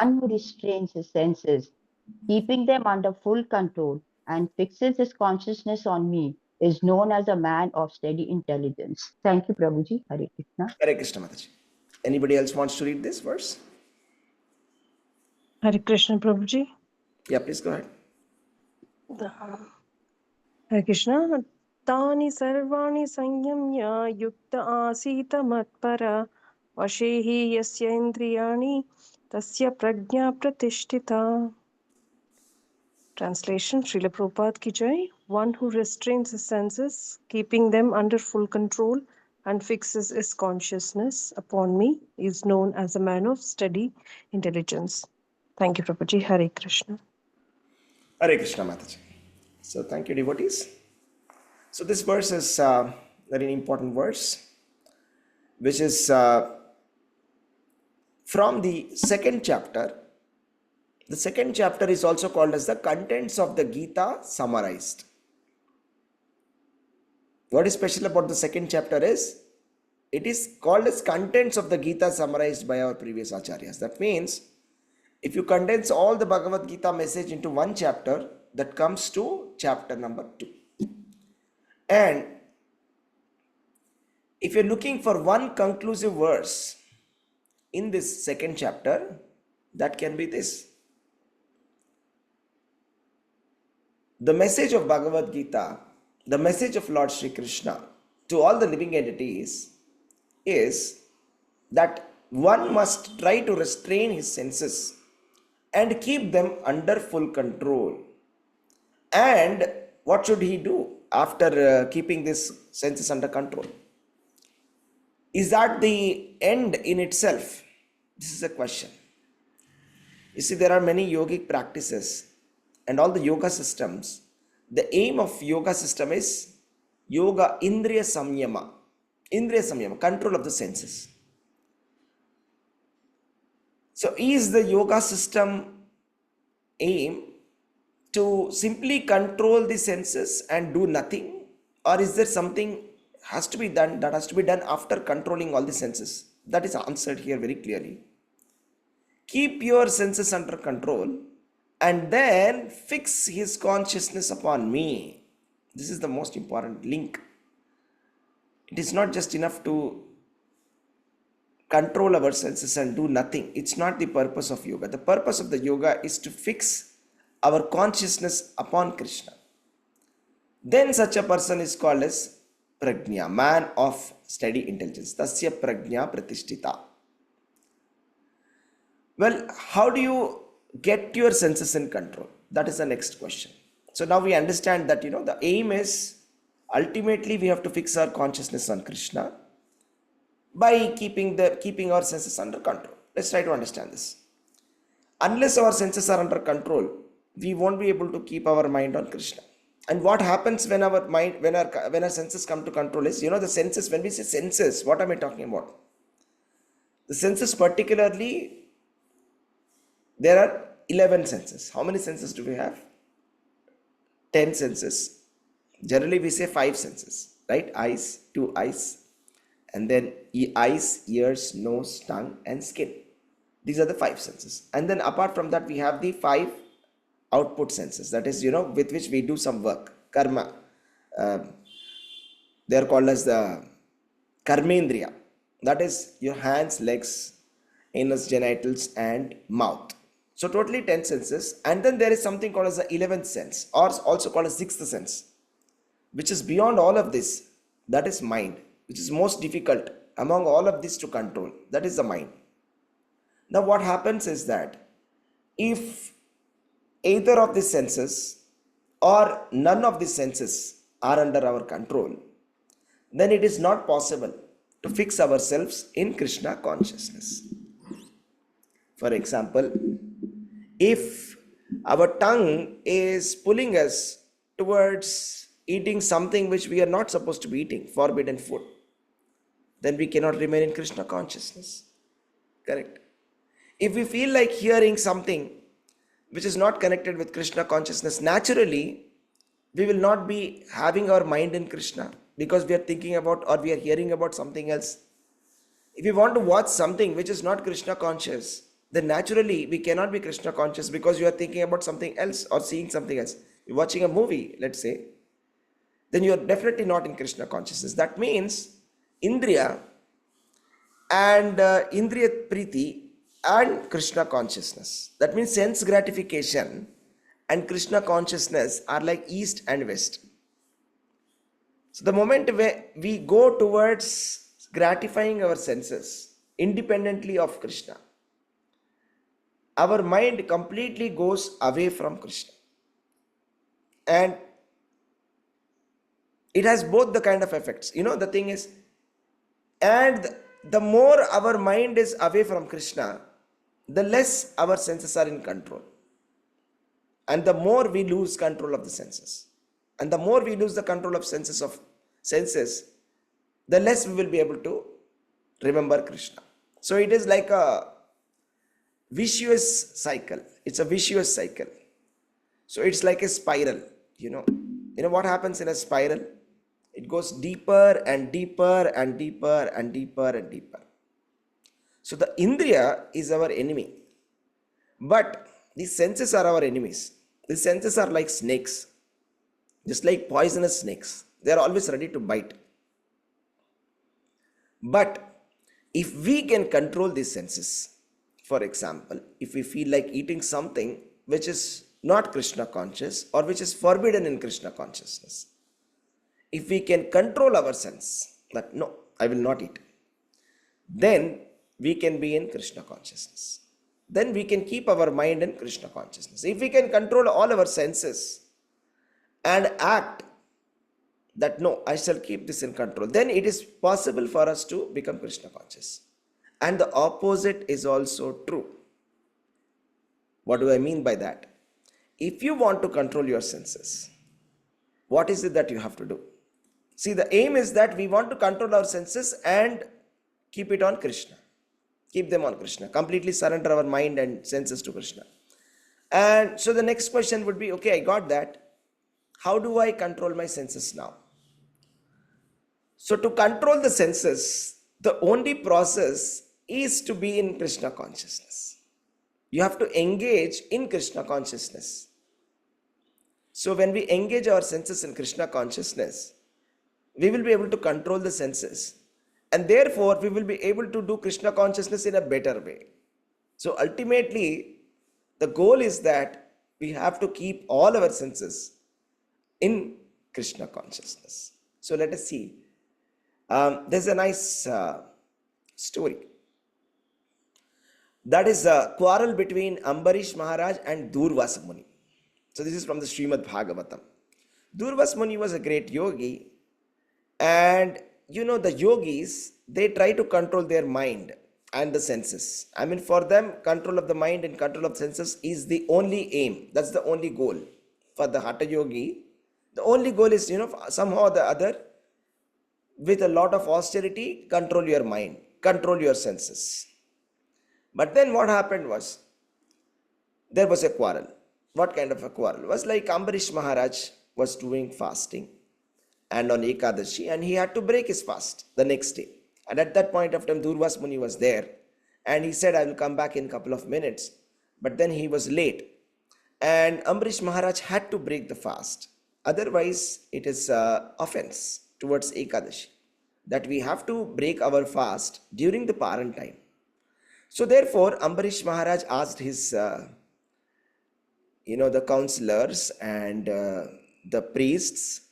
one who restrains his senses, keeping them under full control, and fixes his consciousness on me is known as a man of steady intelligence. Thank you, Prabhuji. Hare Krishna. Hare Krishna Mataji. Anybody else wants to read this verse? Hare Krishna, Prabhuji. Yeah, please go ahead. Hare Krishna. Tani sarvani sanyamya yukta asita matpara vashehi yasya indriyani tasya prajna pratishtita. Translation: Srila Prabhupada ki jai. One who restrains his senses, keeping them under full control, and fixes his consciousness upon me is known as a man of steady intelligence. Thank you, Prabhuji. Hare Krishna. Hare Krishna Mataji. So thank you, devotees. So this verse is a very important verse, which is from the second chapter. The second chapter is also called as the contents of the Gita summarized. What is special about the second chapter is, it is called as contents of the Gita summarized by our previous acharyas. That means, if you condense all the Bhagavad Gita message into one chapter, that comes to chapter number 2. And if you're looking for one conclusive verse in this second chapter, that can be this. The message of Bhagavad Gita, the message of Lord Sri Krishna to all the living entities is that one must try to restrain his senses and keep them under full control. And what should he do after keeping these senses under control? Is that the end in itself? This is a question. You see, there are many yogic practices and all the yoga systems. The aim of yoga system is yoga indriya samyama. Indriya samyama, control of the senses. So is the yoga system aim to simply control the senses and do nothing? Or is there something has to be done that has to be done after controlling all the senses? That is answered here very clearly. Keep your senses under control and then fix his consciousness upon me. This is the most important link. It is not just enough to control our senses and do nothing. It's not the purpose of yoga. The purpose of the yoga is to fix our consciousness upon Krishna. Then such a person is called as prajna, man of steady intelligence. Tasya prajna pratishtita. Well, how do you get your senses in control? That is the next question. So now we understand that the aim is ultimately we have to fix our consciousness on Krishna by keeping our senses under control. Let's try to understand this. Unless our senses are under control, we won't be able to keep our mind on Krishna. And what happens when our mind, when our senses come to control is, the senses. When we say senses, what am I talking about? The senses, particularly, there are 11 senses. How many senses do we have? 10 senses. Generally we say 5 senses, right? Eyes, 2 eyes, and then eyes, ears, nose, tongue, and skin. These are the 5 senses. And then apart from that, we have the 5 output senses. That is, with which we do some work. Karma. They are called as the karmendriya. That is your hands, legs, anus, genitals, and mouth. So totally 10 senses. And then there is something called as the 11th sense, or also called as 6th sense, which is beyond all of this. That is mind, which is most difficult among all of this to control. That is the mind. Now what happens is that if either of these senses or none of these senses are under our control, then it is not possible to fix ourselves in Krishna consciousness. For example, if our tongue is pulling us towards eating something which we are not supposed to be eating, forbidden food, then we cannot remain in Krishna consciousness. Correct? If we feel like hearing something which is not connected with Krishna consciousness, naturally we will not be having our mind in Krishna, because we are thinking about or we are hearing about something else. If we want to watch something which is not Krishna conscious, then naturally we cannot be Krishna conscious because you are thinking about something else or seeing something else. You're watching a movie, let's say, then you are definitely not in Krishna consciousness. That means Indriya and Indriya Priti and Krishna consciousness. That means sense gratification and Krishna consciousness are like east and west. So the moment where we go towards gratifying our senses independently of Krishna, our mind completely goes away from Krishna. And it has both the kind of effects. The thing is, and the more our mind is away from Krishna, the less our senses are in control. And the more we lose control of the senses. And the more we lose the control of senses, the less we will be able to remember Krishna. So it is like a vicious cycle. It's a vicious cycle. So it's like a spiral. You know what happens in a spiral? It goes deeper and deeper and deeper and deeper and deeper. So the Indriya is our enemy. But these senses are our enemies. These senses are like snakes. Just like poisonous snakes. They are always ready to bite. But if we can control these senses, for example, if we feel like eating something which is not Krishna conscious or which is forbidden in Krishna consciousness, if we can control our sense that no, I will not eat, then we can be in Krishna consciousness. Then we can keep our mind in Krishna consciousness. If we can control all our senses and act that no, I shall keep this in control, then it is possible for us to become Krishna conscious. And the opposite is also true. What do I mean by that? If you want to control your senses, what is it that you have to do? See, the aim is that we want to control our senses and keep it on Krishna. Keep them on Krishna. Completely surrender our mind and senses to Krishna. And so the next question would be, okay, I got that. How do I control my senses now? So to control the senses, the only process is to be in Krishna consciousness. You have to engage in Krishna consciousness. So when we engage our senses in Krishna consciousness, we will be able to control the senses. And therefore, we will be able to do Krishna consciousness in a better way. So ultimately, the goal is that we have to keep all our senses in Krishna consciousness. So let us see. There's a nice story. That is a quarrel between Ambarish Maharaj and Durvasa Muni. So this is from the Srimad Bhagavatam. Durvasa Muni was a great yogi, and the yogis, they try to control their mind and the senses. I mean, for them, control of the mind and control of senses is the only aim. That's the only goal. For the Hatha yogi, the only goal is, somehow or the other, with a lot of austerity, control your mind, control your senses. But then what happened was, there was a quarrel. What kind of a quarrel? It was like Ambarish Maharaj was doing fasting and on Ekadashi, and he had to break his fast the next day. And at that point of time, Durvasa Muni was there, and he said, I will come back in a couple of minutes. But then he was late, and Ambarish Maharaj had to break the fast. Otherwise, it is offense towards Ekadashi, that we have to break our fast during the Paran time. So therefore, Ambarish Maharaj asked his, the counselors and the priests,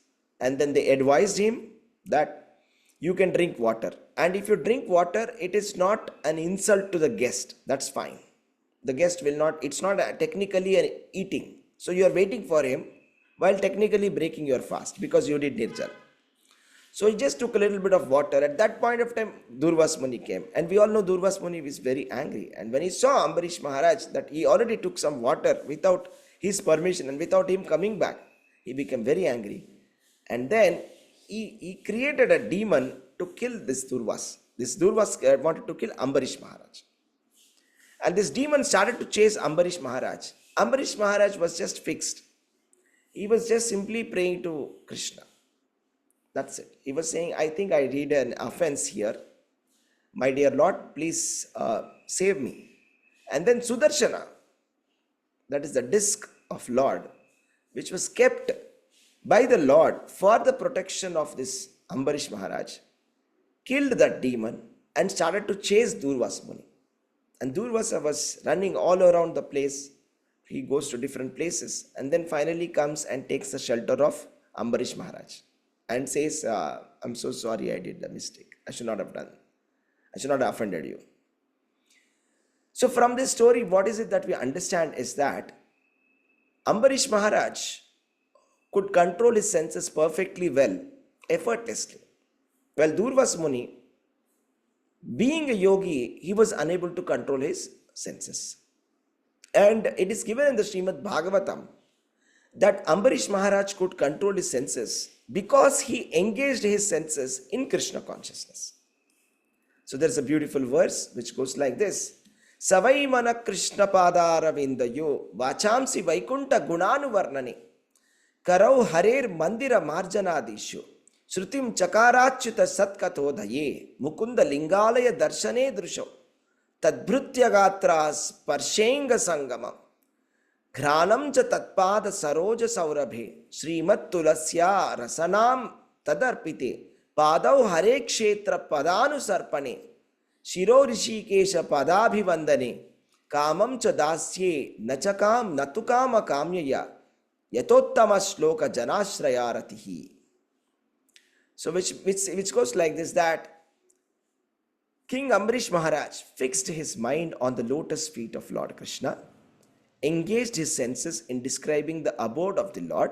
and then they advised him that you can drink water. And if you drink water, it is not an insult to the guest. That's fine. The guest will not, it's not technically an eating. So you are waiting for him while technically breaking your fast because you did nirjala. So he just took a little bit of water. At that point of time, Durvasa Muni came. And we all know Durvasa Muni is very angry. And when he saw Ambarish Maharaj that he already took some water without his permission and without him coming back, he became very angry. And then he created a demon to kill this Durvasa. This Durvasa wanted to kill Ambarish Maharaj. And this demon started to chase Ambarish Maharaj. Ambarish Maharaj was just fixed. He was just simply praying to Krishna. That's it. He was saying, I think I did an offense here. My dear Lord, please save me. And then Sudarshana, that is the disc of Lord, which was kept by the Lord for the protection of this Ambarish Maharaj, killed that demon and started to chase Durvasa Muni. And Durvasa was running all around the place. He goes to different places and then finally comes and takes the shelter of Ambarish Maharaj and says, I'm so sorry, I did the mistake. I should not have done. I should not have offended you. So from this story, what is it that we understand is that Ambarish Maharaj could control his senses perfectly well, effortlessly. While Durvasa Muni, being a yogi, he was unable to control his senses. And it is given in the Srimad Bhagavatam that Ambarish Maharaj could control his senses because he engaged his senses in Krishna consciousness. So there's a beautiful verse which goes like this. Savai mana Krishna padara vindayo vachamsi vaikunta gunanu varnani karau harer mandira marjanadishu shrutim chakarachyuta satkatodhaye mukunda lingalaya darshane drusho tadbhrutya gatra sparshenga sangamam घ्राणम च तत्पाद सरोज सौरभे श्रीमत् तुलस्या रसनाम तदर्पिते पादौ हरे क्षेत्र पदानुसर्पणे शिरो ऋषिकेश पदाभिवंदने कामं च दास्ये न च काम न तु काम काम्यया यतोत्तम श्लोक जनाश्रयारतिः. So which goes like this, that King Ambarish Maharaj fixed his mind on the lotus feet of Lord Krishna, engaged his senses in describing the abode of the Lord,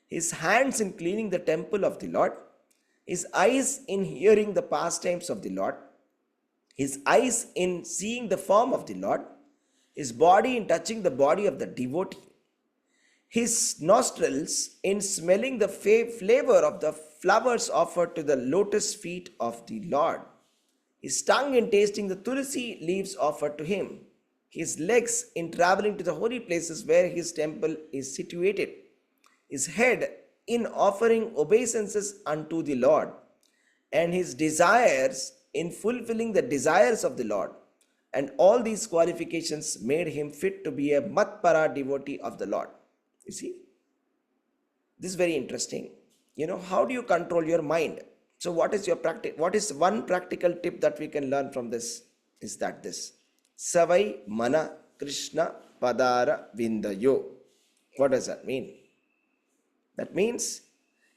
his hands in cleaning the temple of the Lord, his eyes in hearing the pastimes of the Lord, his eyes in seeing the form of the Lord, his body in touching the body of the devotee, his nostrils in smelling the flavor of the flowers offered to the lotus feet of the Lord, his tongue in tasting the tulsi leaves offered to him, his legs in traveling to the holy places where his temple is situated, his head in offering obeisances unto the Lord, and his desires in fulfilling the desires of the Lord. And all these qualifications made him fit to be a Matpara devotee of the Lord. You see, this is very interesting. How do you control your mind? So what is one practical tip that we can learn from this? Is that this. Savai mana Krishna padara vindayo. What does that mean? That means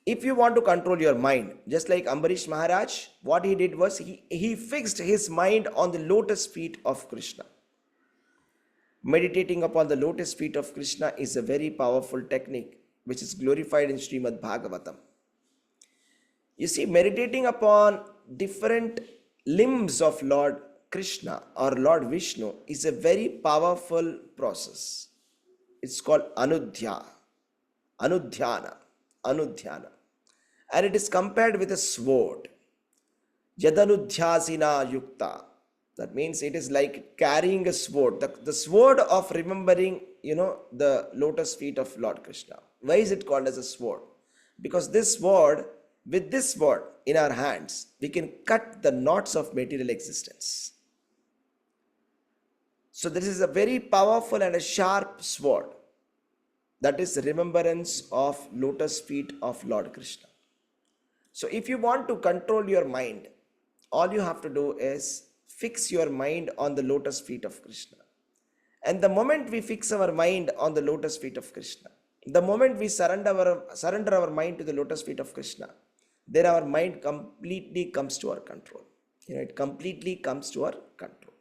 if you want to control your mind, just like Ambarish Maharaj, what he did was he fixed his mind on the lotus feet of Krishna. Meditating upon the lotus feet of Krishna is a very powerful technique which is glorified in Srimad Bhagavatam. You see, meditating upon different limbs of Lord Krishna or Lord Vishnu is a very powerful process. It's called anudhyana. And it is compared with a sword. Yadanudhyasina yukta. That means it is like carrying a sword. The sword of remembering, the lotus feet of Lord Krishna. Why is it called as a sword? Because with this sword in our hands, we can cut the knots of material existence. So this is a very powerful and a sharp sword. That is remembrance of lotus feet of Lord Krishna. So if you want to control your mind, all you have to do is fix your mind on the lotus feet of Krishna. And the moment we fix our mind on the lotus feet of Krishna, the moment we surrender our mind to the lotus feet of Krishna, then our mind completely comes to our control. It completely comes to our control.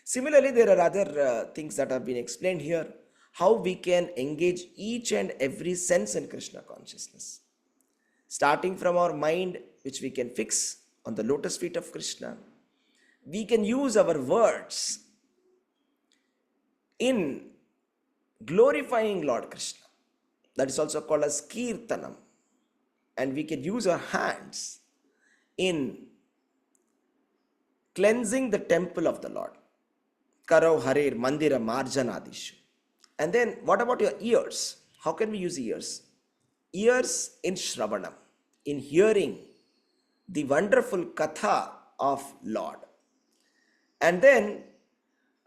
Similarly, there are other things that have been explained here, how we can engage each and every sense in Krishna consciousness. Starting from our mind, which we can fix on the lotus feet of Krishna, we can use our words in glorifying Lord Krishna. That is also called as Kirtanam. And we can use our hands in cleansing the temple of the Lord. Karau harer mandira marjanadishu. And then what about your ears? How can we use ears? Ears in Shravanam, in hearing the wonderful katha of Lord. And then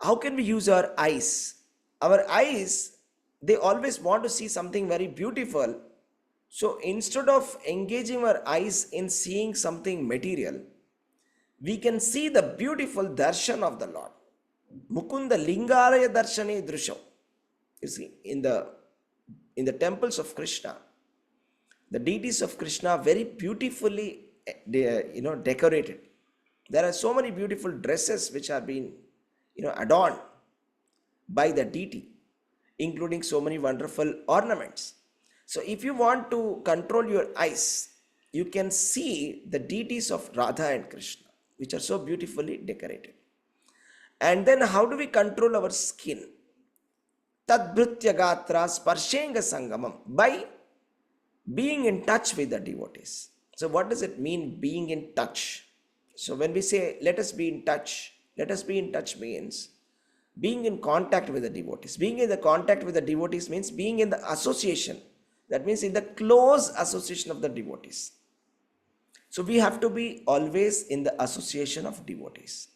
how can we use our eyes? Our eyes, they always want to see something very beautiful. So instead of engaging our eyes in seeing something material, we can see the beautiful darshan of the Lord. Mukunda lingaraya darshane drusham. You see, in the temples of Krishna, the deities of Krishna are very beautifully decorated. There are so many beautiful dresses which are being adorned by the deity, including so many wonderful ornaments. So if you want to control your eyes, you can see the deities of Radha and Krishna, which are so beautifully decorated. And then how do we control our skin? Tadbhritya gatra sparshenga sangamam, by being in touch with the devotees. So what does it mean, being in touch? So when we say let us be in touch means being in contact with the devotees. Being in the contact with the devotees means being in the association. That means in the close association of the devotees. So we have to be always in the association of devotees.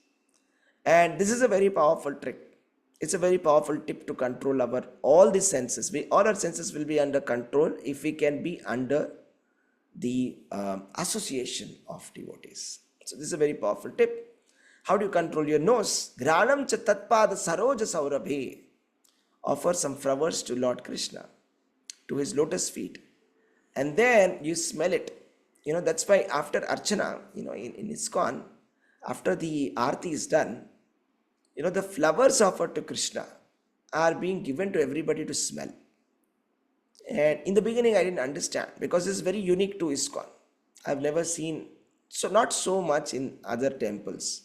And this is a very powerful trick. It's a very powerful tip to control all the senses. All our senses will be under control if we can be under the association of devotees. So this is a very powerful tip. How do you control your nose? Granam cha tatpada saroja saurabhe. Offer some flowers to Lord Krishna, to his lotus feet, and then you smell it. That's why after Archana, in ISKCON, after the Aarti is done, the flowers offered to Krishna are being given to everybody to smell. And in the beginning, I didn't understand, because this is very unique to ISKCON. I've never seen, so not so much in other temples.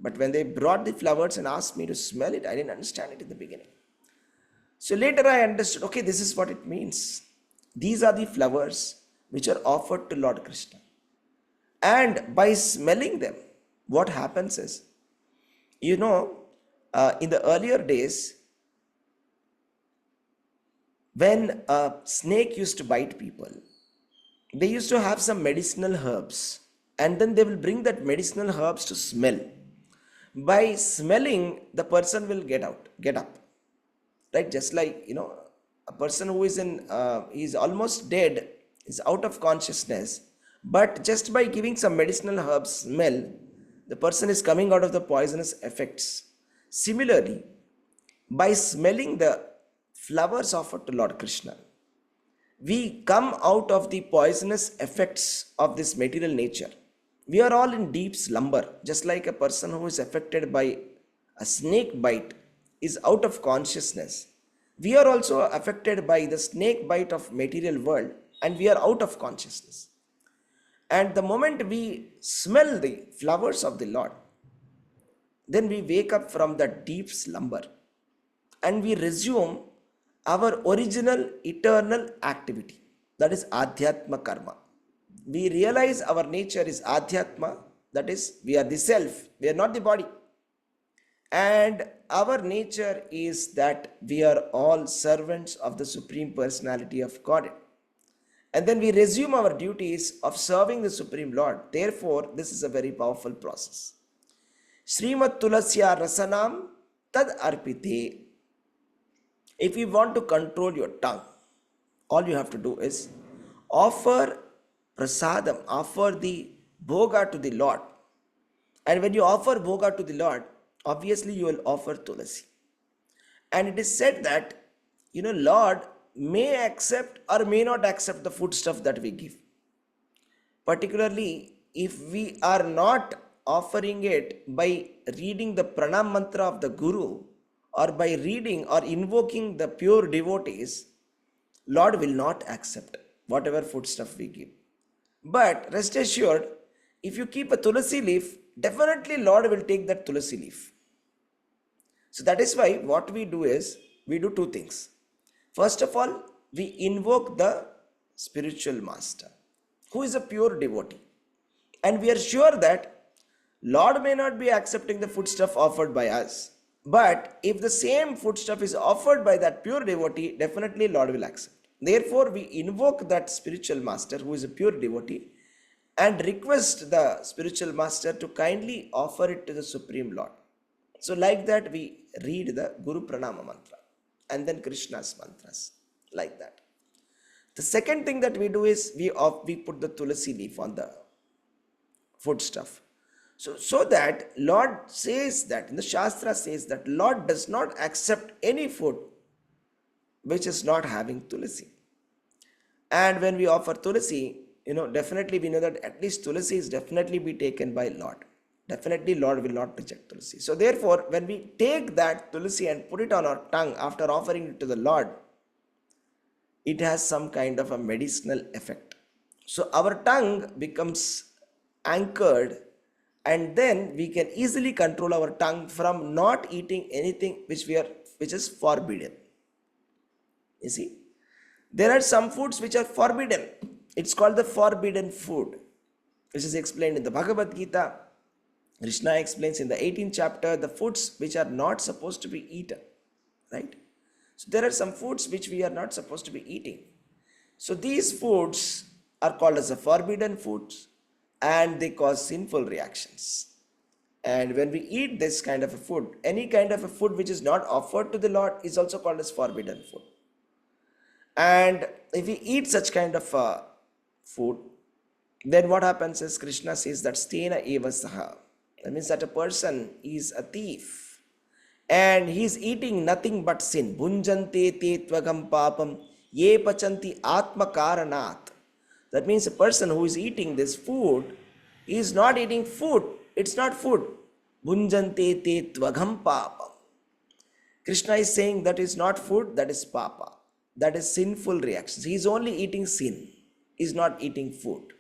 But when they brought the flowers and asked me to smell it, I didn't understand it in the beginning. So later I understood, okay, this is what it means. These are the flowers which are offered to Lord Krishna. And by smelling them, what happens is, in the earlier days, when a snake used to bite people, they used to have some medicinal herbs, and then they will bring that medicinal herbs to smell. By smelling, the person will get up. Right? Just like, a person who is he's almost dead, is out of consciousness, but just by giving some medicinal herbs smell, the person is coming out of the poisonous effects. Similarly, by smelling the flowers offered to Lord Krishna, we come out of the poisonous effects of this material nature. We are all in deep slumber, just like a person who is affected by a snake bite is out of consciousness. We are also affected by the snake bite of material world, and we are out of consciousness. And the moment we smell the flowers of the Lord, then we wake up from that deep slumber and we resume our original eternal activity, that is Adhyatma Karma. We realize our nature is Adhyatma, that is, we are the self, we are not the body. And our nature is that we are all servants of the Supreme Personality of Godhead. And then we resume our duties of serving the Supreme Lord. Therefore, this is a very powerful process. Srimat Tulasya Rasanam Tad Arpite. If you want to control your tongue, all you have to do is offer prasadam, offer the bhoga to the Lord. And when you offer bhoga to the Lord, obviously you will offer tulasi. And it is said that, Lord may accept or may not accept the foodstuff that we give. Particularly, if we are not offering it by reading the pranam mantra of the Guru, or by reading or invoking the pure devotees, Lord will not accept whatever foodstuff we give. But rest assured, if you keep a tulasi leaf, definitely Lord will take that tulasi leaf. So that is why what we do is, we do two things. First of all, we invoke the spiritual master, who is a pure devotee. And we are sure that Lord may not be accepting the foodstuff offered by us. But if the same foodstuff is offered by that pure devotee, definitely Lord will accept. Therefore, we invoke that spiritual master who is a pure devotee and request the spiritual master to kindly offer it to the Supreme Lord. So like that we read the Guru Pranama mantra and then Krishna's mantras, like that. The second thing that we do is we put the tulasi leaf on the foodstuff. So that Lord says that, in the Shastra says that Lord does not accept any food which is not having tulasi. And when we offer tulasi, definitely we know that at least tulasi is definitely be taken by Lord. Definitely Lord will not reject tulasi. So therefore, when we take that tulasi and put it on our tongue after offering it to the Lord, it has some kind of a medicinal effect. So our tongue becomes anchored, and then we can easily control our tongue from not eating anything which is forbidden. You see, there are some foods which are forbidden. It's called the forbidden food, which is explained in the Bhagavad-gītā. Krishna explains in the 18th chapter the foods which are not supposed to be eaten, right? So there are some foods which we are not supposed to be eating. So these foods are called as the forbidden foods, and they cause sinful reactions. And when we eat this kind of a food, any kind of a food which is not offered to the Lord is also called as forbidden food. And if we eat such kind of food, then what happens is Krishna says that stena eva saha. That means that a person is a thief and he is eating nothing but sin. Bhunjante te tvagam papam ye pachanti atma karanat. That means a person who is eating this food is not eating food. It's not food. Bhunjante te tvagam papam. Krishna is saying that is not food, that is papa. That is sinful reactions. He is only eating sin. He is not eating food.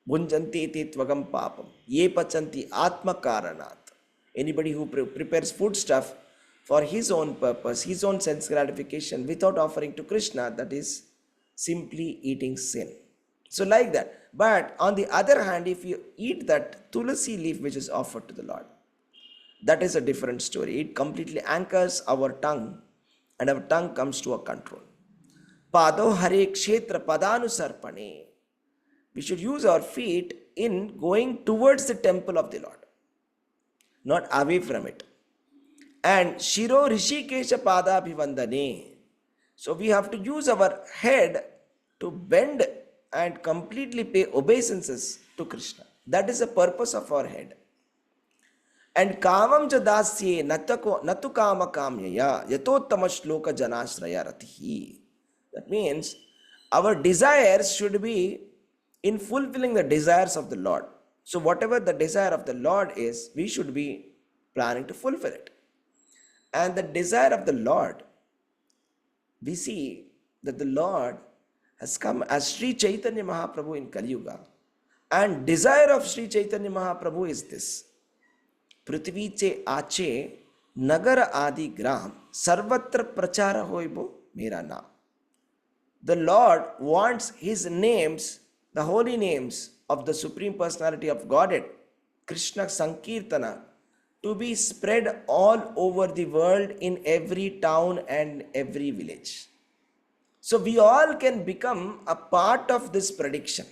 Bhunjanti te tvagam papam. Ye pachanti atma karanat. Anybody who prepares food stuff for his own purpose, his own sense gratification, without offering to Krishna, that is simply eating sin. So like that. But on the other hand, if you eat that tulasi leaf which is offered to the Lord, that is a different story. It completely anchors our tongue, and our tongue comes to a control. Pado hare kshetra padanusarpane. We should use our feet in going towards the temple of the Lord, not away from it. And Shiro Rishikesha Padabhivandane. So we have to use our head to bend and completely pay obeisances to Krishna. That is the purpose of our head. And Kamam Jadasye Natu Kama Kamyaya Yatottama Shloka Janashraya Ratihi. That means our desires should be in fulfilling the desires of the Lord. So whatever the desire of the Lord is, we should be planning to fulfill it. And the desire of the Lord, we see that the Lord has come as Sri Chaitanya Mahaprabhu in Kali Yuga. And desire of Sri Chaitanya Mahaprabhu is this. Prithvi che ache nagara adi gram sarvatra prachara hoibo mera naam. The Lord wants His names, the holy names of the Supreme Personality of Godhead, Krishna Sankirtana, to be spread all over the world in every town and every village. So we all can become a part of this prediction.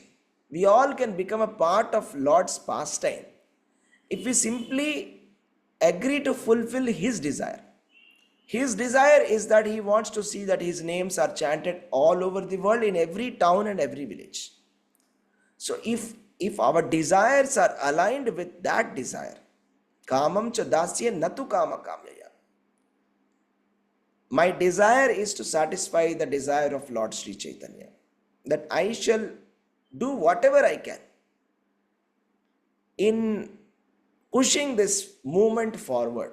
We all can become a part of Lord's pastime if we simply agree to fulfill His desire. His desire is that He wants to see that His names are chanted all over the world in every town and every village. So if our desires are aligned with that desire, Kamam cha dasya natu kama kamyaya. My desire is to satisfy the desire of Lord Sri Chaitanya, that I shall do whatever I can in pushing this movement forward.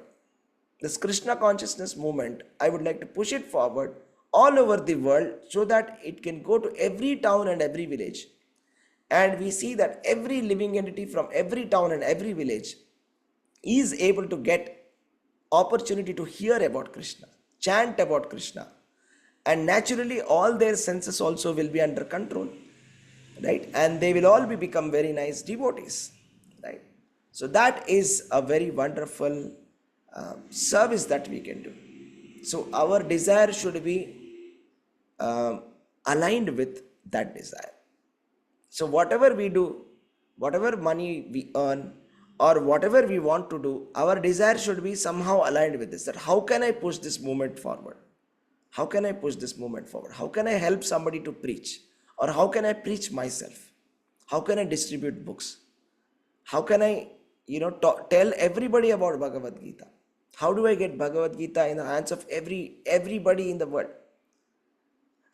This Krishna consciousness movement, I would like to push it forward all over the world so that it can go to every town and every village. And we see that every living entity from every town and every village is able to get opportunity to hear about Krishna, chant about Krishna. And naturally all their senses also will be under control, right? And they will all become very nice devotees, right? So that is a very wonderful service that we can do. So our desire should be aligned with that desire. So whatever we do, whatever money we earn, or whatever we want to do, our desire should be somehow aligned with this. That how can I push this movement forward? How can I push this movement forward? How can I help somebody to preach? Or how can I preach myself? How can I distribute books? How can I, tell everybody about Bhagavad Gita? How do I get Bhagavad Gita in the hands of everybody in the world?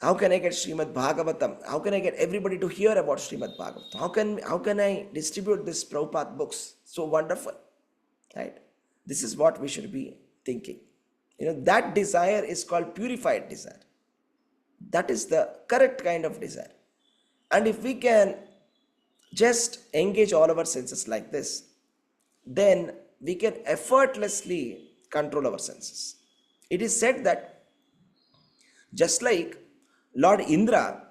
How can I get Srimad Bhagavatam? How can I get everybody to hear about Srimad Bhagavatam? How can I distribute this Prabhupada books? So wonderful, right? This is what we should be thinking. That desire is called purified desire. That is the correct kind of desire. And if we can just engage all our senses like this, then we can effortlessly control our senses. It is said that just like Lord Indra,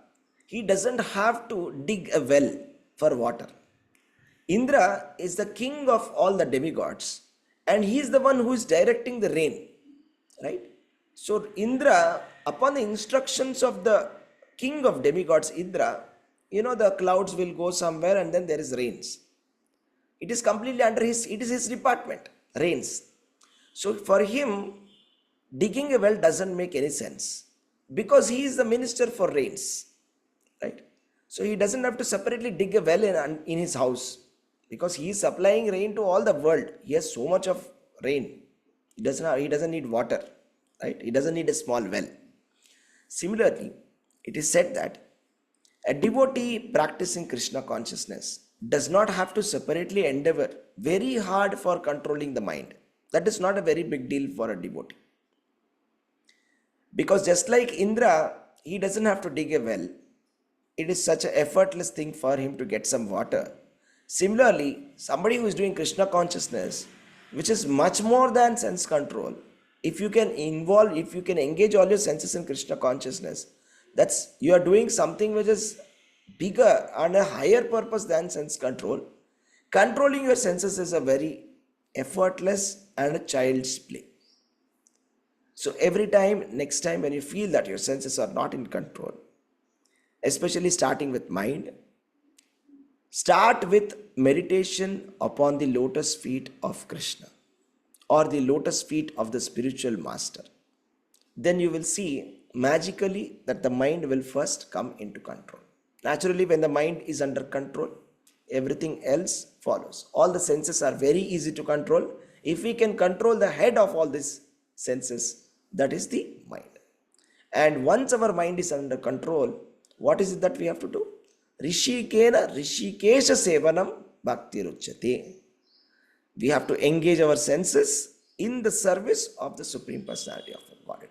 he doesn't have to dig a well for water. Indra is the king of all the demigods, and he is the one who is directing the rain, right? So Indra, upon the instructions of the king of demigods, Indra, the clouds will go somewhere and then there is rains. It is completely it is his department, rains. So for him, digging a well doesn't make any sense, because he is the minister for rains, right? So he doesn't have to separately dig a well in his house, because he is supplying rain to all the world. He has so much of rain. He doesn't need water, right? He doesn't need a small well. Similarly, it is said that a devotee practicing Krishna consciousness does not have to separately endeavor very hard for controlling the mind. That is not a very big deal for a devotee. Because just like Indra, he doesn't have to dig a well. It is such an effortless thing for him to get some water. Similarly, somebody who is doing Krishna consciousness, which is much more than sense control, if you can engage all your senses in Krishna consciousness, you are doing something which is bigger and a higher purpose than sense control. Controlling your senses is a very effortless and a child's play. So next time when you feel that your senses are not in control, especially starting with mind, start with meditation upon the lotus feet of Krishna or the lotus feet of the spiritual master. Then you will see magically that the mind will first come into control. Naturally, when the mind is under control, everything else follows. All the senses are very easy to control. If we can control the head of all these senses, that is the mind. And once our mind is under control, what is it that we have to do? Rishikena Rishikesha Sevanam Bhakti Ruchyate. We have to engage our senses in the service of the Supreme Personality of the Godhead.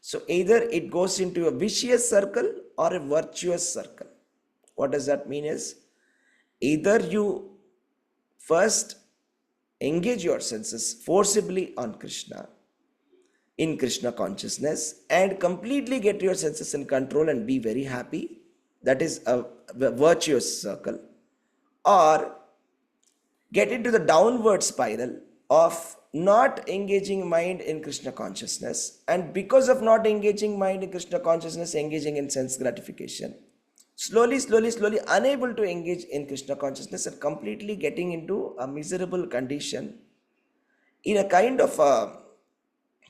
So either it goes into a vicious circle or a virtuous circle. What does that mean is, either you first engage your senses forcibly on Krishna, in Krishna consciousness, and completely get your senses in control and be very happy. That is a virtuous circle. Or get into the downward spiral of not engaging mind in Krishna consciousness, and because of not engaging mind in Krishna consciousness, engaging in sense gratification, slowly, unable to engage in Krishna consciousness and completely getting into a miserable condition, in a kind of a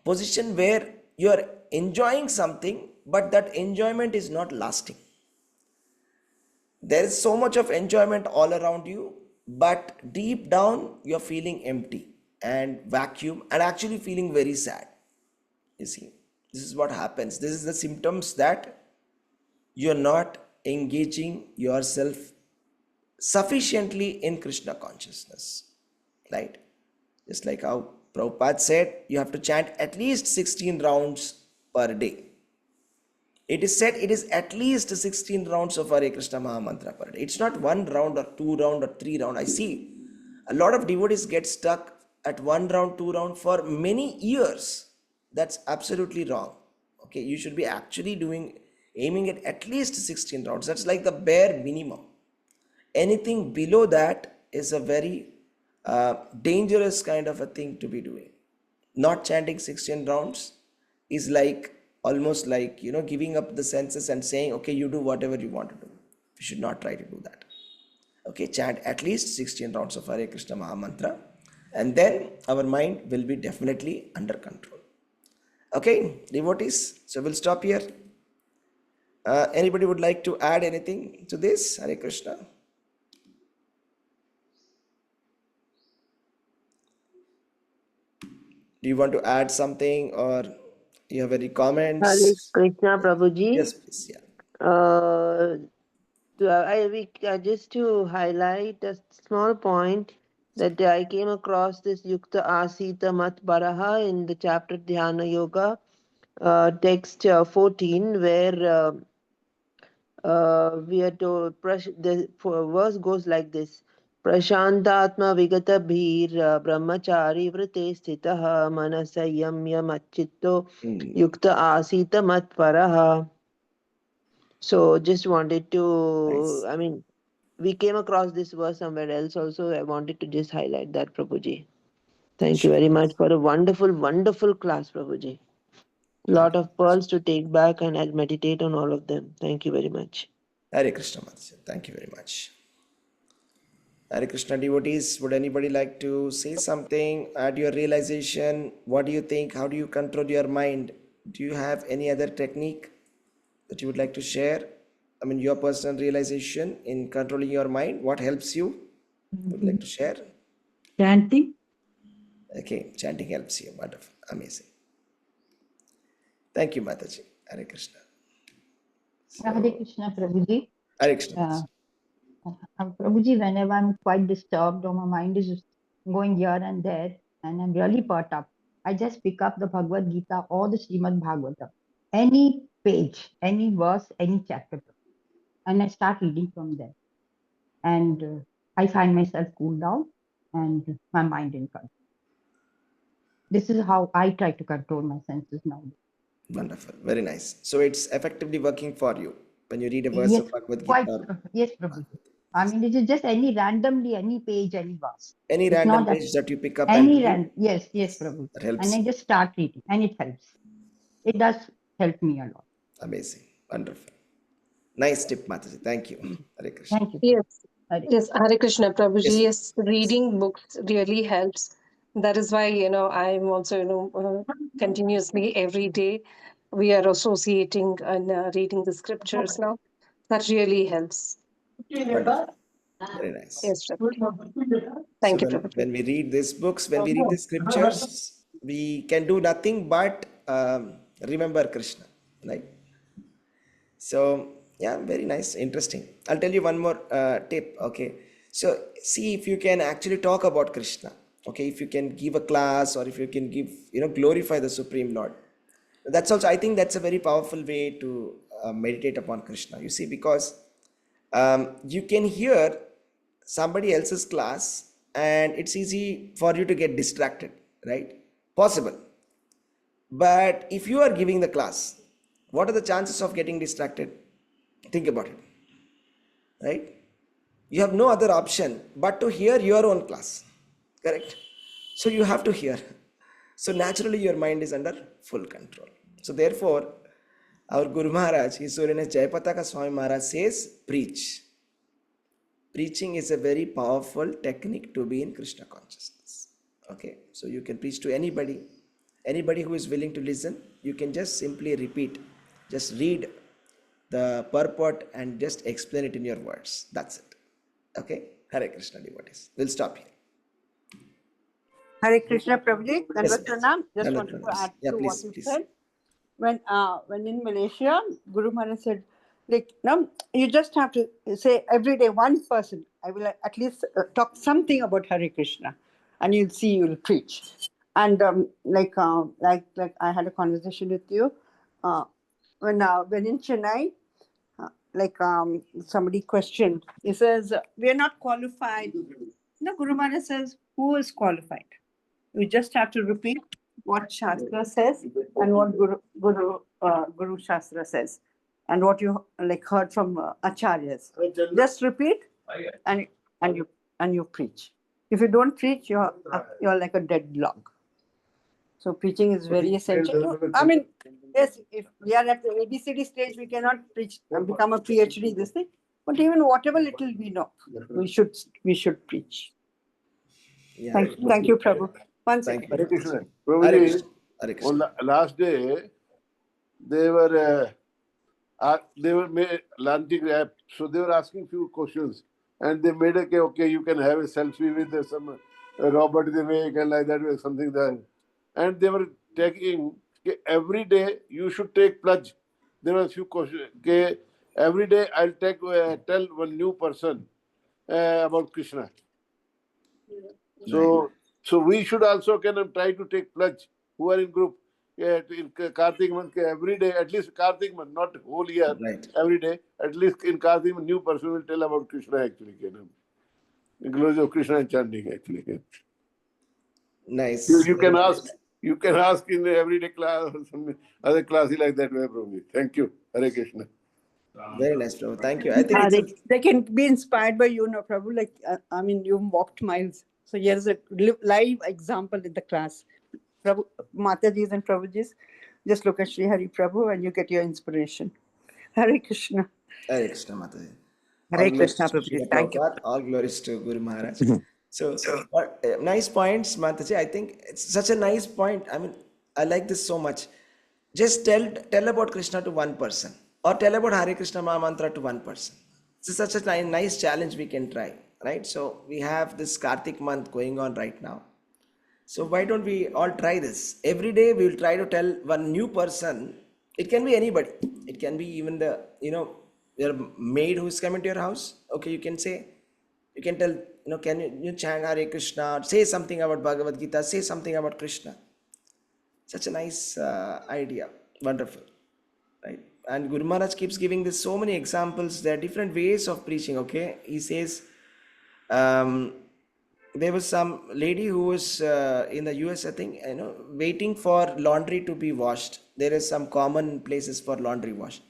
position where you are enjoying something, but that enjoyment is not lasting. There is so much of enjoyment all around you, but deep down you are feeling empty and vacuum and actually feeling very sad. You see, this is what happens. This is the symptoms that you are not engaging yourself sufficiently in Krishna consciousness, right? Just like how Prabhupada said, you have to chant at least 16 rounds per day. It is said it is at least 16 rounds of Hare Krishna Mahamantra per day. It's not 1 round or 2 round or 3 round. I see a lot of devotees get stuck at 1 round, 2 round for many years. That's absolutely wrong. Okay, you should be actually aiming at least 16 rounds. That's like the bare minimum. Anything below that is a very dangerous kind of a thing to be doing. Not chanting 16 rounds is like almost like giving up the senses and saying, okay, you do whatever you want to do. You should not try to do that. Okay, chant at least 16 rounds of Hare Krishna Mahamantra, and then our mind will be definitely under control. Okay, devotees, so we'll stop here. Anybody would like to add anything to this? Hare Krishna. Do you want to add something, or you have any Hare comments? Krishna, Prabhuji. Yes, please. Yeah. Just to highlight a small point that I came across this Yukta Asita Mat Baraha in the chapter Dhyana Yoga, text 14, where we are told, the verse goes like this: Prashantatma Vigata Bhir Brahmachari Vrite Sthitaha Manasayamya Machitto Yukta Asita Mat Paraha. So just wanted to, Nice. we came across this verse somewhere else also. I wanted to just highlight that, Prabhuji. Thank you Sure. very much for a wonderful, wonderful class, Prabhuji. Thank Lot you. of pearls to take back, and I'll meditate on all of them. Thank you very much. Hare Krishna Mataji. Thank you very much. Hare Krishna devotees, would anybody like to say something, add your realization? What do you think? How do you control your mind? Do you have any other technique that you would like to share? I mean, your personal realization in controlling your mind, what helps you? Would you like to share? Chanting. Okay, chanting helps you. Wonderful. Amazing. Thank you, Mataji. Hare Krishna. Hare Krishna, Prabhuji. Hare Krishna. Uh, Mataji. Prabhuji, whenever I'm quite disturbed or my mind is going here and there and I'm really perturbed up, I just pick up the Bhagavad-gītā or the Srimad Bhagavatam, any page, any verse, any chapter, and I start reading from there. And I find myself cool down and my mind in control. This is how I try to control my senses now. Wonderful. Very nice. So it's effectively working for you when you read a verse Yes, of Bhagavad quite. Gita. Yes, Prabhuji. I mean, it is just any randomly, any page, any verse. Any It's random not that page that you pick up and any read, random. Yes, Prabhu. that And helps I you. just start reading, and it helps. It does help me a lot. Amazing. Wonderful. Nice tip, Mataji. Thank you. Hare Krishna. Thank you. Yes, Hare yes, Hare Krishna, Prabhuji. Yes. Yes, reading books really helps. That is why, I'm also, continuously every day we are associating and reading the scriptures now. That really helps. Wonderful. Very nice. Yes, Prabhuji. So Thank you, Prabhuji. when we read these books, when we read the scriptures, we can do nothing but remember Krishna. Right? So yeah, very nice, interesting. I'll tell you one more tip. Okay, so see if you can actually talk about Krishna. Okay, if you can give a class, or if you can give, glorify the Supreme Lord. That's also, I think that's a very powerful way to meditate upon Krishna. You see, because you can hear somebody else's class and it's easy for you to get distracted, right? Possible. But if you are giving the class, what are the chances of getting distracted? Think about it, right? You have no other option but to hear your own class, correct? So you have to hear. So naturally your mind is under full control. So therefore, our Guru Maharaj, His Holiness Jayapataka Swami Maharaj says, preach. Preaching is a very powerful technique to be in Krishna consciousness. Okay, so you can preach to anybody who is willing to listen. You can just simply repeat, just read the purport and just explain it in your words. That's it. Okay, Hare Krishna devotees. We'll stop here. Hare Krishna, Prabhuji. Yes, Dandavat Pranam. Just Dandavat wanted to pranams. add Yeah, to what please, you please. said. When in Malaysia, Guru Maharaj said, you just have to say every day one person. I will at least talk something about Hare Krishna, and you'll see you'll preach. And like I had a conversation with you when in Chennai. Somebody questioned. He says, we are not qualified. Guru Maharaj says, who is qualified? You just have to repeat what Shastra says and what Guru Shastra says, and what you heard from Acharyas. Just repeat, and you preach. If you don't preach, you're like a dead log. So preaching is very essential. I mean, yes, if we are at the ABCD stage, we cannot preach and become a PhD, this thing. But even whatever little we know, we should preach. Yeah. Thank you, Prabhu. One Thank second. you. Hare Krishna. Hare Prabhuji, Krishna. Hare Krishna. on last day, they were launching app, so they were asking few questions, and they made okay, you can have a selfie with some Robert the Wake and like that or something there, and they were taking every day you should take pledge. There were a few questions. Every day I'll take tell one new person about Krishna. So, so we should also try to take pledge who are in group. Yeah, in Kartik month, every day, at least Kartik month, not whole year, Right. every day, at least in Kartik month, new person will tell about Krishna actually. In glories of Krishna and chanting actually. Nice. You can ask in the everyday class or some other class like that way, probably. Thank you. Hare Krishna. Very nice, Prabhu. Thank you. I think it's They can be inspired by you, no, Prabhu. Like, I mean, you've walked miles. So here's a live example in the class. Prabhu, Matajis and Prabhujis, just look at Srihari Prabhu and you get your inspiration. Hare Krishna. Hare Krishna Mataji. Hare All glories Krishna, to Prabhuji. Srila Thank you. Prabhupada, all glories to Guru Maharaj. So nice points, Mataji. I think it's such a nice point. I mean, I like this so much. Just tell about Krishna to one person, or tell about Hare Krishna Maha Mantra to one person. It's such a nice challenge we can try, right? So we have this Kartik month going on right now. So why don't we all try this? Every day we will try to tell one new person. It can be anybody. It can be even your maid who's coming to your house. Okay, you can tell, can you chant Hare Krishna, say something about Bhagavad-gītā, say something about Krishna. Such a nice idea. Wonderful. Right? And Guru Maharaj keeps giving this so many examples. There are different ways of preaching, okay? He says, there was some lady who was in the US, I think, waiting for laundry to be washed. There is some common places for laundry wash.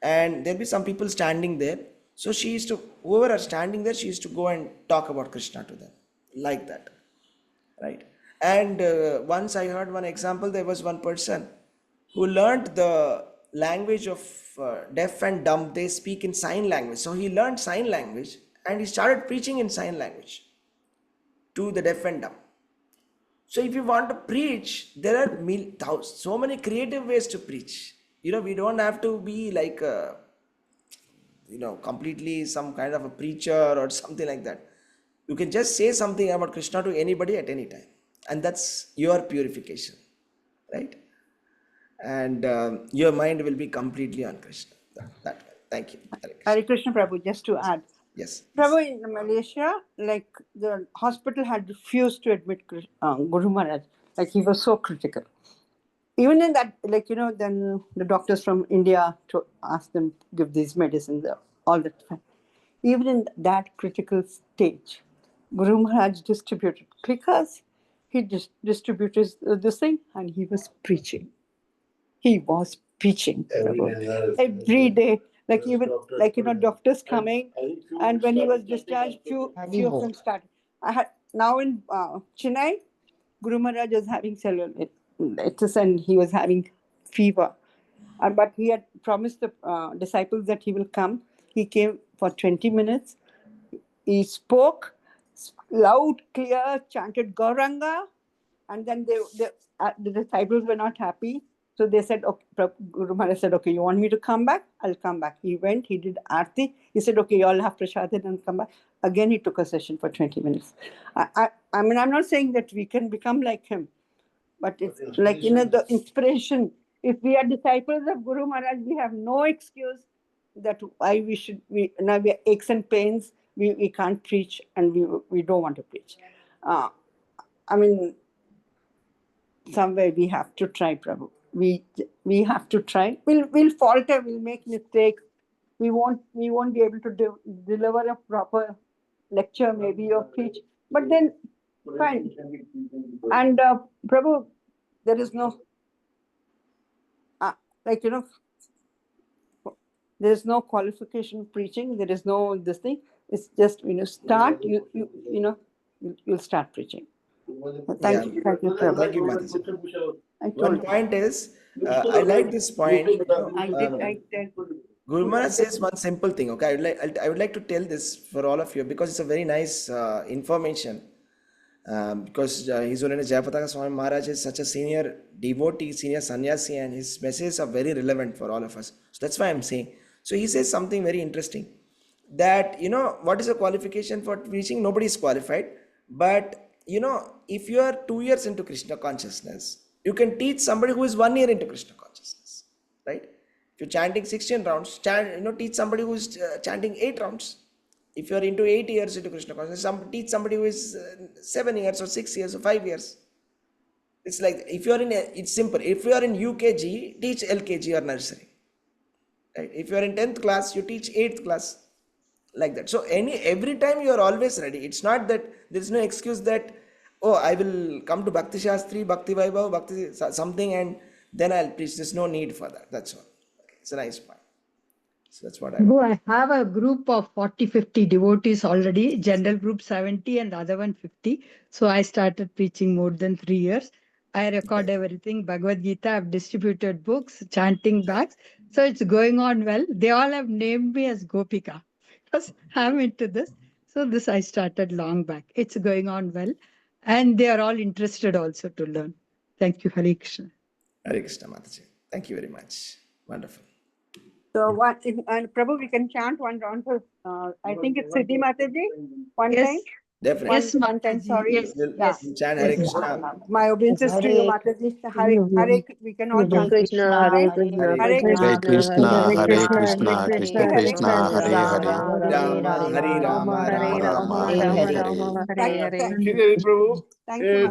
And there'll be some people standing there. So she used to, whoever are standing there, she used to go and talk about Krishna to them. Like that. Right? And once I heard one example, there was one person who learned the language of deaf and dumb. They speak in sign language. So he learned sign language and he started preaching in sign language to the deaf and dumb. So if you want to preach, there are so many creative ways to preach. We don't have to be like completely some kind of a preacher or something like that. You can just say something about Krishna to anybody at any time, and that's your purification, right? And your mind will be completely on Krishna. That way. Thank you. Hare Krishna, Prabhu, just to add. Yes. Prabhu, in Malaysia, like the hospital had refused to admit Guru Maharaj. Like he was so critical. Even in that, then the doctors from India to ask them to give these medicines all the time. Even in that critical stage, Guru Maharaj distributed because he distributed this thing and he was preaching. He was preaching every day. Like even doctors coming, and when he was discharged, few of them started. I had now in Chennai, Guru Maharaj was having cellulitis and he was having fever, but he had promised the disciples that he will come. He came for 20 minutes. He spoke loud, clear, chanted Gauranga, and then the disciples were not happy. So they said, okay, Guru Maharaj said, okay, you want me to come back? I'll come back. He went, he did Aarti. He said, okay, you all have prasadam and come back. Again, he took a session for 20 minutes. I mean, I'm not saying that we can become like him, but it's like, the inspiration. If we are disciples of Guru Maharaj, we have no excuse that why we have aches and pains. We can't preach and we don't want to preach. I mean, somewhere we have to try, Prabhu. We have to try. We'll falter. We'll make mistakes. We won't be able to deliver a proper lecture, maybe, or preach. But then, fine. And Prabhu, there is no there is no qualification preaching. There is no this thing. It's just start. You'll start preaching. Thank you, Prabhu. Thank you, Mataji. One point is, I like this point. I did. Guru Maharaj says one simple thing. Okay, I would like to tell this for all of you because it's a very nice information. Because His Holiness Jayapataka Swami Maharaj is such a senior devotee, senior sannyasi, and his messages are very relevant for all of us. So that's why I'm saying. So he says something very interesting, that what is the qualification for preaching? Nobody is qualified, but if you are 2 years into Krishna consciousness, you can teach somebody who is 1 year into Krishna consciousness, right? If you're chanting 16 rounds, teach somebody who is chanting 8 rounds. If you are into 8 years into Krishna consciousness, teach somebody who is 7 years or 6 years or 5 years. It's like if you are it's simple. If you are in UKG, teach LKG or nursery. Right? If you are in 10th class, you teach 8th class, like that. So every time you are always ready. It's not that there is no excuse that, oh, I will come to Bhakti Shastri, Bhakti Vaibhav, Bhakti something, and then I'll preach. There's no need for that. That's all. Okay. It's a nice point. So that's what I have a group of 40-50 devotees already, general group 70 and the other one 50. So I started preaching more than 3 years. I record everything, Bhagavad-gītā, I've distributed books, chanting bags. So it's going on well. They all have named me as Gopika because I'm into this. So this I started long back. It's going on well. And they are all interested also to learn. Thank you, Hare Krishna. Hare Krishna, Mataji. Thank you very much. Wonderful. So and Prabhu, we can chant one round for, I think it's Siddhi Mataji, one Yes. time. Definitely. Yes, One time, Mataji. sorry. Yes, We'll yes. chant Hare Krishna. My obeisances to you, Hare Mataji. Hare, we can all Hare chant. Krishna, Hare Krishna, Hare Krishna Krishna, Krishna, Hare Krishna Krishna, Krishna, Hare Hare Hare, Hare, Rama, Hare Rama, Rama Rama Rama, Rama, Hare Hare Hare. Hare. Thank you, Prabhu. thank you.